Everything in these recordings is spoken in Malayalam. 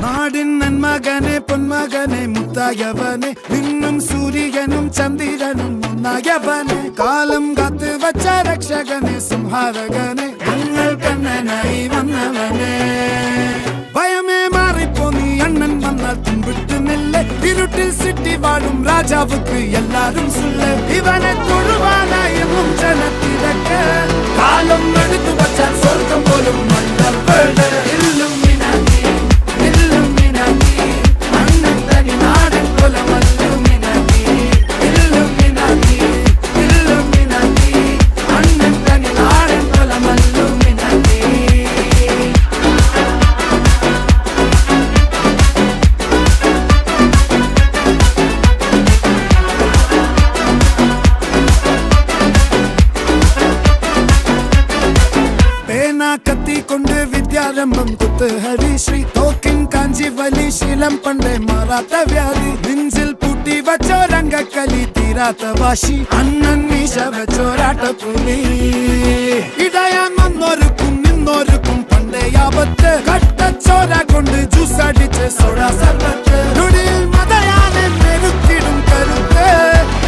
നാടിൻ നന്മകനെ പൊന്മകനെ മുത്തായവനെ നിന്നും സൂര്യനും ചന്ദ്രനും ഒന്നായവനെ കാലം കാത്ത് വച്ച രക്ഷകനെ സംഹാരകനെ ഞങ്ങൾ കണ്ണനായി വന്നവനെ ഭയമേ മാറിപ്പോ നീ അണ്ണൻ വന്നാൽ തുമ്പിട്ട് നെല്ല് ഇരുട്ടിൽ സിറ്റി വാഴും രാജാവുക്ക് എല്ലാരും സുല്ല് ഇവനെ തൊഴുവാനായി എന്നും ജനത്തിരക്ക് കാലം എടുത്തു വച്ചാൽ സ്വർഗം പോലും മണ്ണ കത്തിക്കൊണ്ട് വിദ്യാരംഭം കുത്ത് ഹരിശ്രീ തോക്കിൻ കാഞ്ചി വലി ശീലം പണ്ടേ മാറാത്ത വ്യാധി നെഞ്ചിൽ പൂട്ടി വച്ചോരംഗക്കലി തീരാത്ത വാശി അണ്ണൻ മീശ വെച്ചോരാട്ട പുലി ഇടയാൻ വന്നോരുക്കും നിന്നോരുക്കും പണ്ടേ ആപത്ത് കട്ടച്ചോര കൊണ്ട് ജ്യൂസ് അടിച്ച് സോഡാ സർബത്ത് നുടിയിൽ മതയാനെ നെരുക്കിടും കരുത്ത്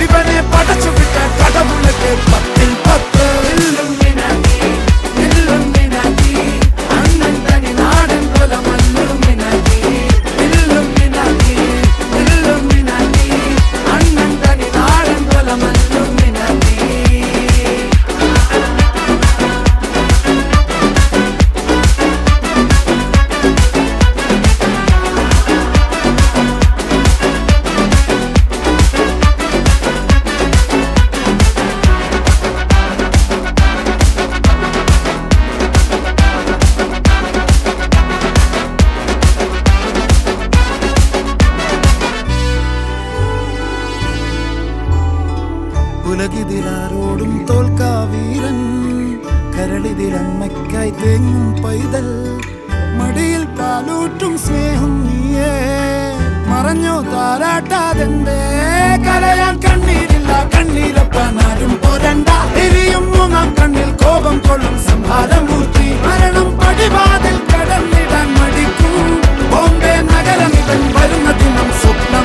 ഇവനെ പടച്ചു വിട്ട കടവുളക്ക് 10 ൽ 10 ഉലകിതിലാരോടും തോൽക്കാ വീരൻ കരളിതിലമ്മയ്ക്കായി തേങ്ങും പൈതൽ മടിയിൽ പാലൂട്ടും സ്നേഹം നീയേ മറഞ്ഞോ താരാട്ടാതെന്തേ കരയാൻ കണ്ണീരില്ല കണ്ണീരപ്പനാരും പോരണ്ട എരിയും മൂന്നാം കണ്ണിൽ കോപം കൊള്ളും സംഹാരമൂർത്തി മരണം പടിവാതിൽ കടന്നിടാൻ മടിക്കും ബോംബെ നഗരമിതൻ വരുന്ന ദിനം സ്വപ്നം